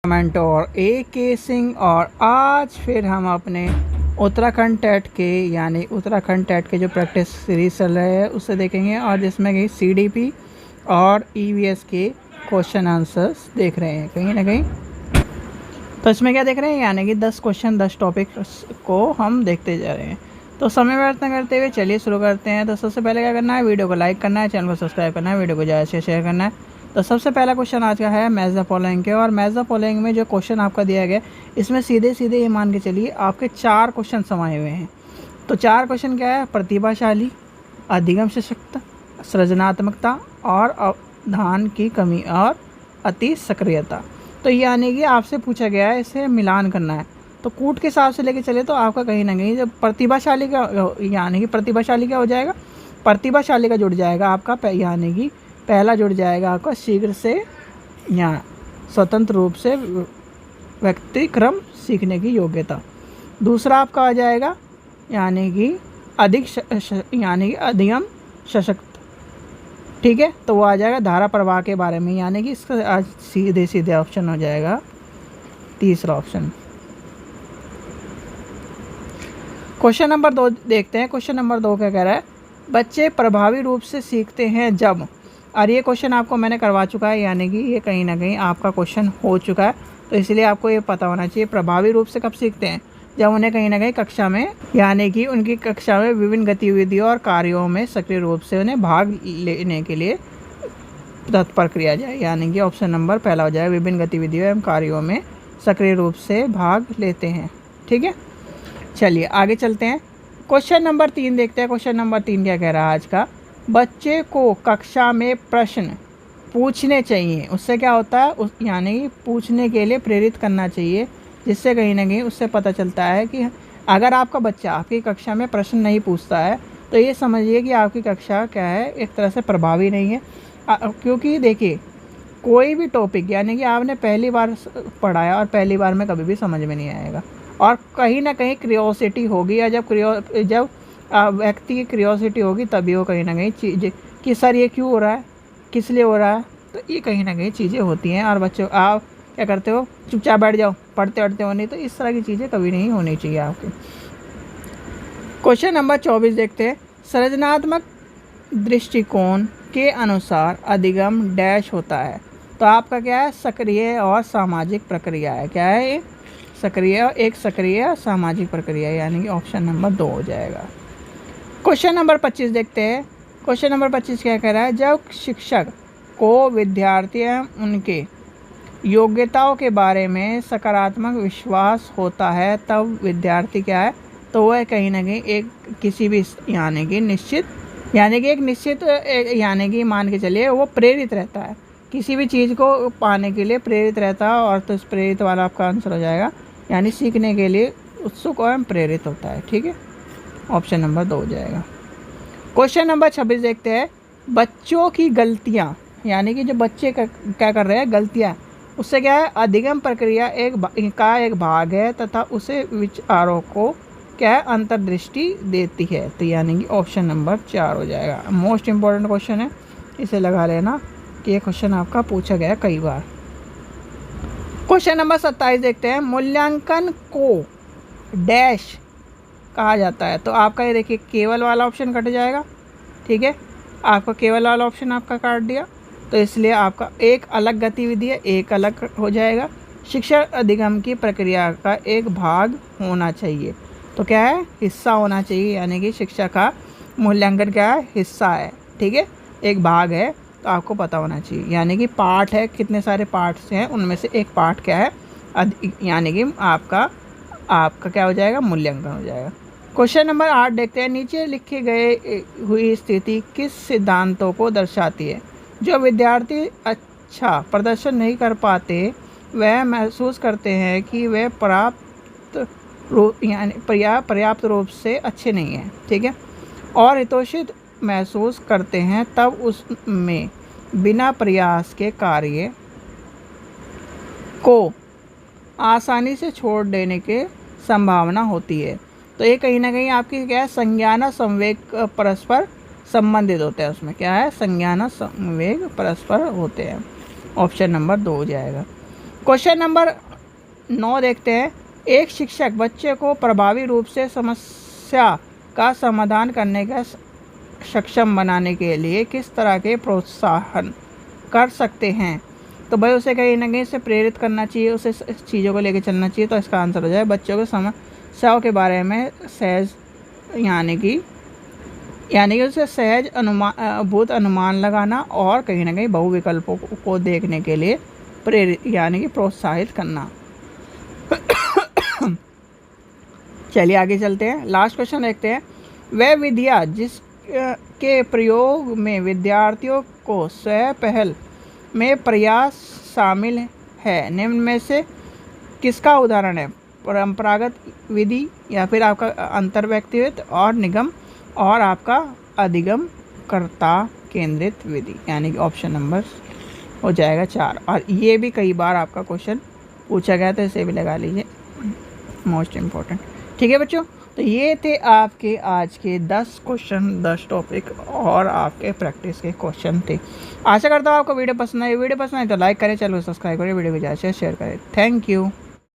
Mentor AK Singh. और आज फिर हम अपने उत्तराखंड टेट के जो प्रैक्टिस सीरीज चल रहे हैं उससे देखेंगे, और जिसमें कि CDP और EVS के क्वेश्चन आंसर्स देख रहे हैं कहीं ना कहीं। तो इसमें क्या देख रहे हैं, यानी कि 10 क्वेश्चन 10 टॉपिक को हम देखते जा रहे हैं। तो समय व्यर्थ न करते हुए चलिए शुरू करते हैं। तो सबसे पहले क्या करना है, वीडियो को लाइक करना है, चैनल को सब्सक्राइब करना है, वीडियो को ज़्यादा से शेयर करना है। तो सबसे पहला क्वेश्चन आज का है मैच द फॉलोइंग के, और मैच द फॉलोइंग में जो क्वेश्चन आपका दिया गया इसमें सीधे सीधे ये मान के चलिए आपके 4 क्वेश्चन समाये हुए हैं। तो 4 क्वेश्चन क्या है, प्रतिभाशाली, अधिगम सशक्त, सृजनात्मकता और अवधान की कमी और अति सक्रियता। तो यानी कि आपसे पूछा गया है इसे मिलान करना है। तो कूट के हिसाब से लेके चले तो आपका कहीं ना कहीं जब प्रतिभाशाली का, यानी कि प्रतिभाशाली क्या हो जाएगा, प्रतिभाशाली का जुड़ जाएगा आपका, यानी कि पहला जुड़ जाएगा आपका शीघ्र से या स्वतंत्र रूप से व्यक्तिक्रम सीखने की योग्यता। दूसरा आपका आ जाएगा यानी कि अधिगम सशक्त, ठीक है। तो वो आ जाएगा धारा प्रवाह के बारे में, यानी कि इसका आज सीधे सीधे ऑप्शन हो जाएगा तीसरा ऑप्शन। क्वेश्चन नंबर 2 देखते हैं। क्वेश्चन नंबर 2 क्या कह रहा है, बच्चे प्रभावी रूप से सीखते हैं जब, और ये क्वेश्चन आपको मैंने करवा चुका है, यानी कि ये कहीं ना कहीं आपका क्वेश्चन हो चुका है। तो इसलिए आपको ये पता होना चाहिए प्रभावी रूप से कब सीखते हैं, जब उन्हें कहीं ना कहीं कक्षा में, यानी कि उनकी कक्षा में विभिन्न गतिविधियों और कार्यों में सक्रिय रूप से उन्हें भाग लेने के लिए तत्पर किया जाए। यानी कि ऑप्शन नंबर पहला हो जाए, विभिन्न गतिविधियों एवं कार्यों में सक्रिय रूप से भाग लेते हैं, ठीक है। चलिए आगे चलते हैं। क्वेश्चन नंबर 3 देखते हैं। क्वेश्चन नंबर 3 क्या कह रहा है आज का, बच्चे को कक्षा में प्रश्न पूछने चाहिए। उससे क्या होता है, यानी कि पूछने के लिए प्रेरित करना चाहिए, जिससे कहीं ना कहीं उससे पता चलता है कि अगर आपका बच्चा आपकी कक्षा में प्रश्न नहीं पूछता है तो ये समझिए कि आपकी कक्षा क्या है, एक तरह से प्रभावी नहीं है। क्योंकि देखिए कोई भी टॉपिक यानी कि आपने पहली बार पढ़ाया और पहली बार में कभी भी समझ में नहीं आएगा, और कहीं ना कहीं क्रियोसिटी होगी, या जब व्यक्ति की क्रियोसिटी होगी तभी वो कहीं ना कहीं चीज़ें कि सर ये क्यों हो रहा है, किस लिए हो रहा है, तो ये कहीं ना कहीं चीज़ें होती हैं। और बच्चों आप क्या करते हो, चुपचाप बैठ जाओ, पढ़ते हो नहीं, तो इस तरह की चीज़ें कभी नहीं होनी चाहिए आपके। क्वेश्चन नंबर 24 देखते हैं। सृजनात्मक दृष्टिकोण के अनुसार अधिगम डैश होता है। तो आपका क्या है, सक्रिय और सामाजिक प्रक्रिया है। क्या है ये, एक सक्रिय सामाजिक प्रक्रिया, यानी कि ऑप्शन नंबर 2 हो जाएगा। क्वेश्चन नंबर 25 देखते हैं। क्वेश्चन नंबर 25 क्या कह रहा है, जब शिक्षक को विद्यार्थी एवं उनके योग्यताओं के बारे में सकारात्मक विश्वास होता है तब विद्यार्थी क्या है, तो वह कहीं ना कहीं एक किसी भी यानी कि मान के चलिए वो प्रेरित रहता है, किसी भी चीज़ को पाने के लिए प्रेरित रहता है। और तो इस प्रेरित वाला आपका आंसर हो जाएगा, यानी सीखने के लिए उत्सुक एवं प्रेरित होता है, ठीक है। ऑप्शन नंबर 2 हो जाएगा। क्वेश्चन नंबर 26 देखते हैं। बच्चों की गलतियां, यानी कि जो बच्चे क्या कर रहे हैं गलतियां, उससे क्या है, अधिगम प्रक्रिया एक भाग है तथा उसे विचारों को क्या है, अंतर्दृष्टि देती है। तो यानी कि ऑप्शन नंबर 4 हो जाएगा। मोस्ट इम्पोर्टेंट क्वेश्चन है, इसे लगा लेना कि ये क्वेश्चन आपका पूछा गया कई बार। क्वेश्चन नंबर 27 देखते हैं। मूल्यांकन को डैश कहा जाता है। तो आपका ये देखिए केवल वाला ऑप्शन कट जाएगा, ठीक है। आपका केवल वाला ऑप्शन आपका काट दिया, तो इसलिए आपका एक अलग गतिविधि है, एक अलग हो जाएगा। शिक्षा अधिगम की प्रक्रिया का एक भाग होना चाहिए। तो क्या है, हिस्सा होना चाहिए, यानी कि शिक्षा का मूल्यांकन क्या है, हिस्सा है, ठीक है, एक भाग है। तो आपको पता होना चाहिए, यानी कि पार्ट है, कितने सारे पार्ट्स हैं, उनमें से एक पार्ट क्या है, यानी कि आपका क्या हो जाएगा, मूल्यांकन हो जाएगा। क्वेश्चन नंबर 8 देखते हैं। नीचे लिखे गए हुई स्थिति किस सिद्धांतों को दर्शाती है। जो विद्यार्थी अच्छा प्रदर्शन नहीं कर पाते वह महसूस करते हैं कि वे पर्याप्त रूप से अच्छे नहीं हैं, ठीक है, और हितोषित महसूस करते हैं तब उसमें बिना प्रयास के कार्य को आसानी से छोड़ देने की संभावना होती है। तो ये कहीं ना कहीं आपकी क्या है, संज्ञान और संवेग परस्पर संबंधित होते हैं। उसमें क्या है, संज्ञान और संवेग परस्पर होते हैं। ऑप्शन नंबर 2 हो जाएगा। क्वेश्चन नंबर 9 देखते हैं। एक शिक्षक बच्चे को प्रभावी रूप से समस्या का समाधान करने का सक्षम बनाने के लिए किस तरह के प्रोत्साहन कर सकते हैं? तो भाई उसे कहीं ना कहीं से प्रेरित करना चाहिए, उसे चीज़ों को लेकर चलना चाहिए। तो इसका आंसर हो जाए बच्चों को समस्याओं के बारे में सहज यानी कि उसे सहज भूत अनुमान लगाना और कहीं ना कहीं बहुविकल्पों को देखने के लिए प्रेरित यानी कि प्रोत्साहित करना। चलिए आगे चलते हैं, लास्ट क्वेश्चन देखते हैं। वह विधियाँ जिसके प्रयोग में विद्यार्थियों को स्वयं पहल में प्रयास शामिल है, निम्न में से किसका उदाहरण है? परंपरागत विधि या फिर आपका अंतर्व्यक्तिगत और निगम और आपका अधिगम कर्ता केंद्रित विधि, यानी कि ऑप्शन नंबर हो जाएगा 4। और ये भी कई बार आपका क्वेश्चन पूछा गया, तो इसे भी लगा लीजिए, मोस्ट इम्पोर्टेंट। ठीक है बच्चों, तो ये थे आपके आज के 10 क्वेश्चन, 10 टॉपिक और आपके प्रैक्टिस के क्वेश्चन थे। आशा करता हूँ आपको वीडियो पसंद आई। वीडियो पसंद आई तो लाइक करें, चैनल को सब्सक्राइब करें, वीडियो को ज़्यादा से शेयर करें। Thank you.